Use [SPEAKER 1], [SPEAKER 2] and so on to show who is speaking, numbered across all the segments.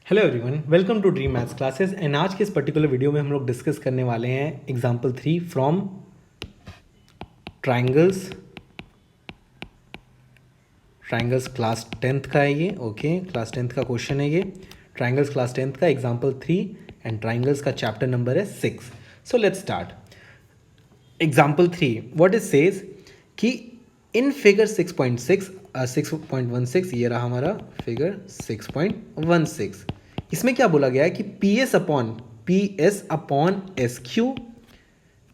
[SPEAKER 1] Hello everyone, welcome to Dream Maths Classes. And आज के इस पर्टिकुलर वीडियो में हम लोग डिस्कस करने वाले हैं example 3 from triangles class 10th का है ये। ओके, क्लास 10th का क्वेश्चन है ये। ट्राइंगल्स क्लास 10th का एग्जाम्पल 3 एंड ट्राइंगल्स का चैप्टर नंबर है 6। So let's start. Example 3 what is says कि इन फिगर 6.16 ये रहा हमारा फिगर 6.16। इसमें क्या बोला गया है कि P S upon S Q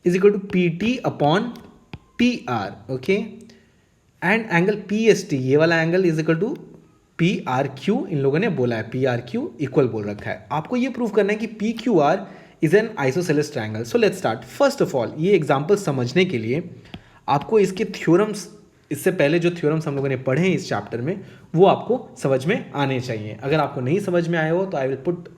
[SPEAKER 1] is equal to P T upon T R. Okay, and angle P S T ये वाला angle is equal to P R Q. इन लोगों ने बोला है पी आर क्यू इक्वल बोल रखा है। आपको ये प्रूव करना है कि P Q R is an isosceles triangle. So let's start. First of all, ये एग्जाम्पल समझने के लिए आपको इसके थ्योरम्स, इससे पहले जो थ्योरम्स हम लोगों ने पढ़े हैं इस चैप्टर में, वो आपको समझ में आने चाहिए। अगर आपको नहीं समझ में आए हो तो I will put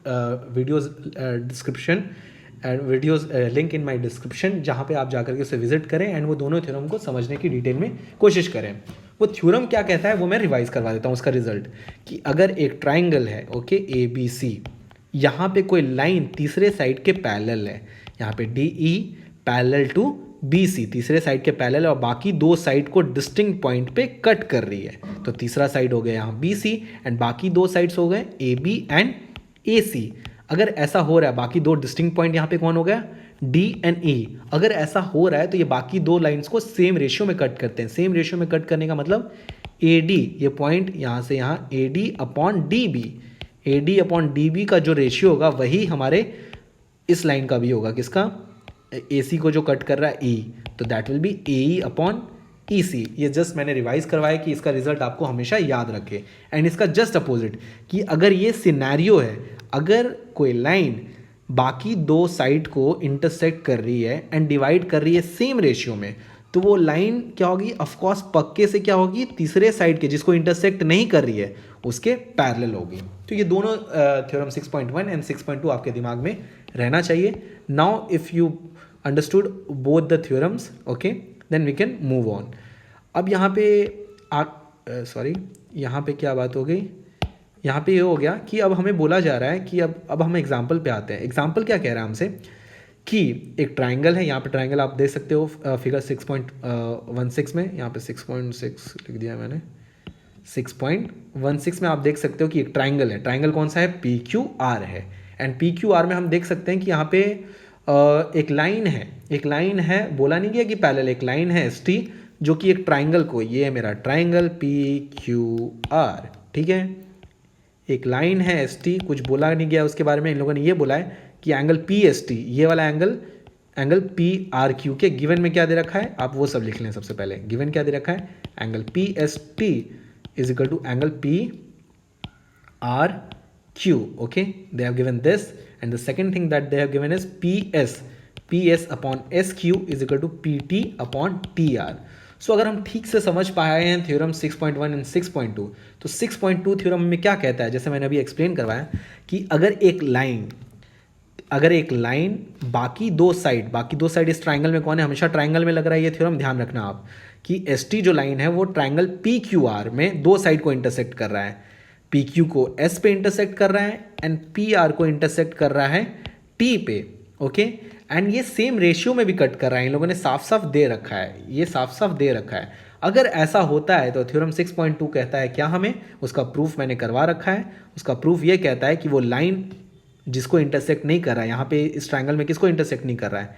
[SPEAKER 1] videos link in my description, जहाँ पे आप जाकर के उसे विजिट करें एंड वो दोनों थ्योरम को समझने की डिटेल में कोशिश करें। वो थ्योरम क्या कहता है वो मैं रिवाइज करवा देता हूँ उसका रिजल्ट, कि अगर एक ट्राइंगल है, ओके, ए बी सी, यहाँ पे कोई लाइन तीसरे साइड के पैरेलल है, यहाँ पे D E parallel to B C तीसरे साइड के पैरेलल, और बाकी दो साइड को डिस्टिंक्ट पॉइंट पे कट कर रही है, तो तीसरा साइड हो गया यहाँ बी सी एंड बाकी दो साइड्स हो गए ए बी एंड ए सी। अगर ऐसा हो रहा है, बाकी दो डिस्टिंक्ट पॉइंट यहाँ पे कौन हो गया, डी एंड ई। अगर ऐसा हो रहा है तो ये बाकी दो लाइंस को सेम रेशियो में कट करते हैं। सेम रेशियो में कट करने का मतलब ए डी, ये पॉइंट यहाँ से यहाँ A D upon D B, A D upon D B का जो रेशियो होगा वही हमारे इस लाइन का भी होगा। किसका, ए सी को जो कट कर रहा है ई, तो that will be A E upon E C. ये जस्ट मैंने रिवाइज करवाया कि इसका रिजल्ट आपको हमेशा याद रखे। एंड इसका जस्ट अपोजिट, कि अगर ये सिनेरियो है, अगर कोई लाइन बाकी दो साइड को इंटरसेक्ट कर रही है एंड डिवाइड कर रही है सेम रेशियो में, तो वो लाइन क्या होगी, ऑफकोर्स पक्के से क्या होगी, तीसरे साइड के जिसको इंटरसेक्ट नहीं कर रही है उसके पैरेलल होगी। तो ये दोनों थ्योरम 6.1 एंड 6.2 आपके दिमाग में रहना चाहिए। Now if you understood both the theorems, okay, then we can move on. अब यहाँ पे यहाँ पे क्या बात हो गई, यहाँ पे ये हो गया कि अब हमें बोला जा रहा है कि अब हम एग्जाम्पल पे आते हैं। एग्जाम्पल क्या कह रहा है हमसे कि एक ट्राइंगल है, यहाँ पे ट्राइंगल आप देख सकते हो फिगर 6.16 में, यहाँ पे 6.6 लिख दिया मैंने, 6.16 में आप देख सकते हो कि एक ट्राइंगल है। ट्राइंगल कौन सा है, पी क्यू आर है। एंड पी क्यू आर में हम देख सकते हैं कि यहाँ पे एक लाइन है, बोला नहीं गया कि पैरेलल, एक लाइन है एस टी, जो कि एक ट्राइंगल को, ये है मेरा ट्राइंगल पी क्यू आर, ठीक है, एक लाइन है एस टी, कुछ बोला नहीं गया उसके बारे में। इन लोगों ने ये बोला है कि एंगल पी एस टी, ये वाला एंगल पी आर क्यू के गिवन में क्या दे रखा है, आप वो सब लिख लें। सबसे पहले गिवन क्या दे रखा है, angle P S T is equal to angle P R Q. Okay, they have given this, and the second thing that they have given is P S upon S Q is equal to P T upon T R. So अगर हम ठीक से समझ पाए हैं theorem 6.1 and 6.2, तो 6.2 theorem में क्या कहता है, जैसे मैंने अभी एक्सप्लेन करवाया कि अगर एक लाइन बाकी दो साइड इस ट्राइंगल में कौन है, हमेशा ट्राइंगल में लग रहा है ये थ्योरम, ध्यान रखना आप, कि एस टी जो लाइन है वो ट्राइंगल पी क्यू आर में दो साइड को इंटरसेक्ट कर रहा है। पी क्यू को एस पे इंटरसेक्ट कर रहा है एंड पी आर को इंटरसेक्ट कर रहा है टी पे। ओके, एंड ये सेम रेशियो में भी कट कर रहा है। इन लोगों ने साफ साफ दे रखा है, अगर ऐसा होता है तो थ्योरम 6.2 कहता है क्या, हमें उसका प्रूफ मैंने करवा रखा है। उसका प्रूफ ये कहता है कि वो लाइन जिसको इंटरसेक्ट नहीं कर रहा है, यहाँ पे इस ट्राइंगल में किसको इंटरसेक्ट नहीं कर रहा है,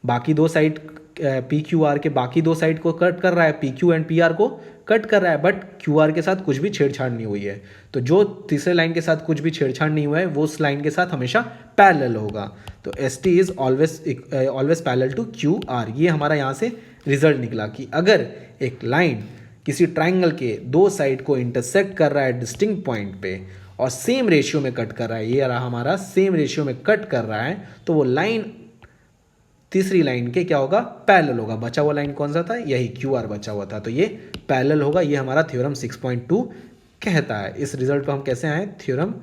[SPEAKER 1] बाकी दो साइड पी क्यू आर के बाकी दो साइड को कट कर रहा है, P Q and P are को कट कर रहा है, बट क्यू आर के साथ कुछ भी छेड़छाड़ नहीं हुई है। तो जो तीसरे लाइन के साथ कुछ भी छेड़छाड़ नहीं हुआ है वो उस लाइन के साथ हमेशा पैरेलल होगा। तो S T is always parallel to Q R. ये हमारा यहाँ से रिजल्ट निकला कि अगर एक लाइन किसी ट्राइंगल के दो साइड को इंटरसेक्ट कर रहा है डिस्टिंक्ट पॉइंट पे और सेम रेशियो में कट कर रहा है, ये रहा हमारा सेम रेशियो में कट कर रहा है, तो वो लाइन तीसरी लाइन के क्या होगा, पैरेलल होगा। बचा हुआ लाइन कौन सा था, यही क्यू आर बचा हुआ था, तो ये पैरेलल होगा। ये हमारा थ्योरम 6.2 कहता है। इस रिजल्ट पर हम कैसे आए, थ्योरम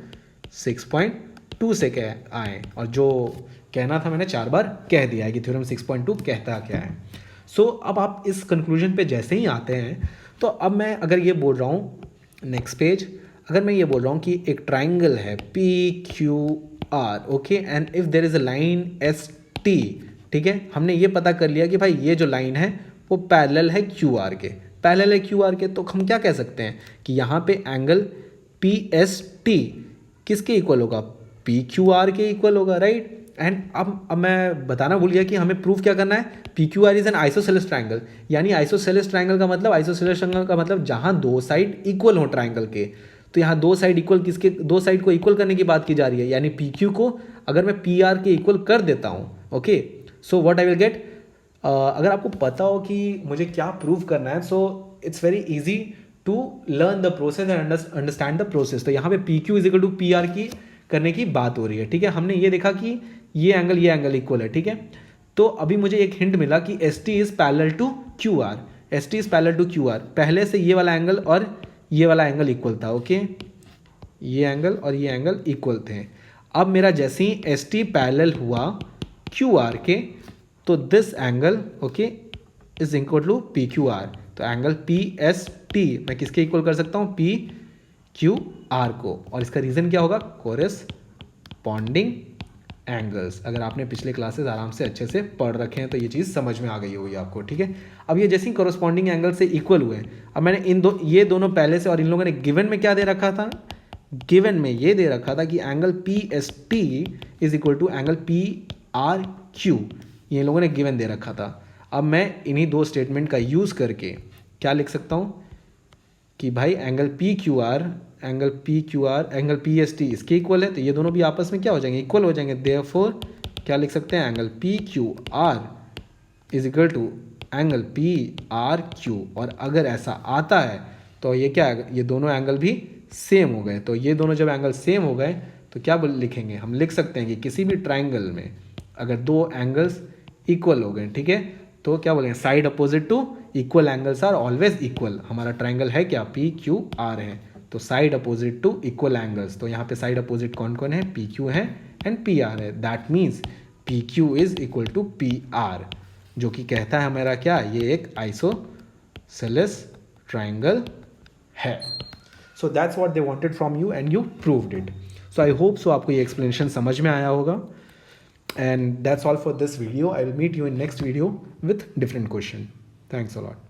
[SPEAKER 1] 6.2 से आए, और जो कहना था मैंने 4 बार कह दिया है कि थ्योरम 6.2 कहता क्या है। सो अब आप इस कंक्लूजन पे जैसे ही आते हैं, तो अब मैं अगर ये बोल रहा हूँ नेक्स्ट पेज, अगर मैं ये बोल रहा हूँ कि एक ट्राइंगल है P Q are, okay, and if there is a line S T, ठीक है, हमने ये पता कर लिया कि भाई ये जो लाइन है वो पैरेलल है क्यू आर के, पैरेलल है क्यू आर के, तो हम क्या कह सकते हैं कि यहाँ पे एंगल पी एस टी किसके इक्वल होगा, पी क्यू आर के इक्वल होगा, राइट। एंड अब मैं बताना भूल गया कि हमें प्रूफ क्या करना है, P Q R is an isosceles triangle, यानी आइसोसेलेस ट्राइंगल का मतलब, आइसोसेलेस ट्राइंगल का मतलब जहाँ दो साइड इक्वल हो ट्राइंगल के, तो यहाँ दो साइड इक्वल किसके, दो साइड को इक्वल करने की बात की जा रही है, यानी पी क्यू को अगर मैं पी आर के इक्वल कर देता हूँ, okay, so what I will get, अगर आपको पता हो कि मुझे क्या प्रूव करना है, so it's very easy to learn the process and understand the process. तो यहाँ पे P Q is equal to P R की करने की बात हो रही है, ठीक है। हमने ये देखा कि ये एंगल इक्वल है, ठीक है। तो अभी मुझे एक हिंट मिला कि S T is parallel to Q R, S T is parallel to Q R, पहले से ये वाला एंगल और ये वाला एंगल इक्वल था, ओके, ये एंगल और ये एंगल इक्वल थे। अब मेरा जैसे ही एस टी पैरेलल हुआ क्यू आर के, तो this angle, okay, is equal to P Q R, तो एंगल पी एस टी मैं किसके इक्वल कर सकता हूँ, पी क्यू आर को, और इसका रीज़न क्या होगा, कोरेस्पॉन्डिंग एंगल्स। अगर आपने पिछले क्लासेस आराम से अच्छे से पढ़ रखे हैं तो ये चीज़ समझ में आ गई होगी आपको, ठीक है। अब ये जैसे ही कोरेस्पॉन्डिंग एंगल से इक्वल हुए, अब मैंने ये दोनों पहले से, और इन लोगों ने गिवन में क्या दे रखा था, गिवन में ये दे रखा था कि angle P S T is equal to angle P R Q, ये लोगों ने गिवन दे रखा था। अब मैं इन्हीं दो स्टेटमेंट का यूज़ करके क्या लिख सकता हूँ कि भाई angle P Q are, angle P S T इसके इक्वल है, तो ये दोनों भी आपस में क्या हो जाएंगे, इक्वल हो जाएंगे। देयरफॉर क्या लिख सकते हैं, angle P Q R is equal to angle P R Q, और अगर ऐसा आता है तो ये क्या है, ये दोनों एंगल भी सेम हो गए। तो ये दोनों जब एंगल सेम हो गए तो क्या लिखेंगे, हम लिख सकते हैं कि किसी भी ट्राइंगल में अगर दो एंगल्स इक्वल हो गए, ठीक है, तो क्या बोलेंगे, side opposite to equal angles are always equal. हमारा ट्राइंगल है क्या, पी क्यू आर है, तो side opposite to equal angles, तो यहाँ पे साइड अपोजिट कौन कौन है, पी क्यू है एंड पी आर है, that means P Q is equal to P R, जो कि कहता है हमारा क्या, ये एक आइसोसेलेस ट्राइंगल है। So that's what they wanted from you and you proved it. So I hope so आपको ये एक्सप्लेनेशन समझ में आया होगा। And that's all for this video. I will meet you in next video with different question. Thanks a lot.